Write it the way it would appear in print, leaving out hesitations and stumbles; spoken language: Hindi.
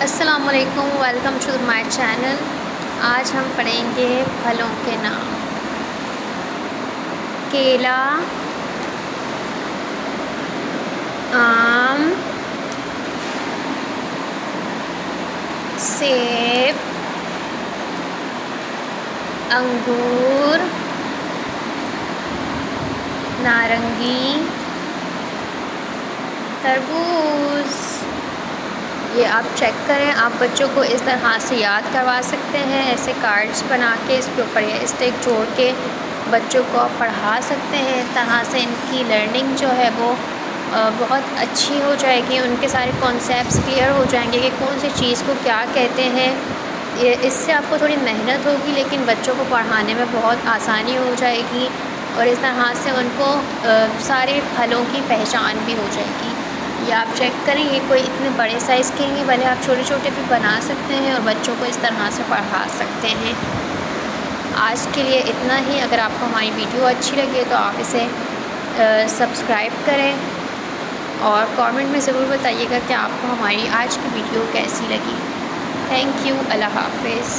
अस्सलामुअलैकुम, वेलकम टू माय चैनल। आज हम पढ़ेंगे फलों के नाम। केला, आम, सेब, अंगूर, नारंगी, तरबूज। ये आप चेक करें, आप बच्चों को इस तरह से याद करवा सकते हैं। ऐसे कार्ड्स बना के इसके ऊपर ये स्टिक जोड़ के बच्चों को आप पढ़ा सकते हैं। इस तरह से इनकी लर्निंग जो है वो बहुत अच्छी हो जाएगी। उनके सारे कॉन्सेप्ट्स क्लियर हो जाएंगे कि कौन सी चीज़ को क्या कहते हैं। ये इससे आपको थोड़ी मेहनत होगी, लेकिन बच्चों को पढ़ाने में बहुत आसानी हो जाएगी और इस तरह से उनको सारे फलों की पहचान भी हो जाएगी। ये आप चेक करें, ये कोई इतने बड़े साइज़ के नहीं, भले आप छोटे छोटे भी बना सकते हैं और बच्चों को इस तरह से पढ़ा सकते हैं। आज के लिए इतना ही। अगर आपको हमारी वीडियो अच्छी लगे तो आप इसे सब्सक्राइब करें और कमेंट में ज़रूर बताइएगा कि आपको हमारी आज की वीडियो कैसी लगी। Thank you. अल्लाह हाफ़िज़।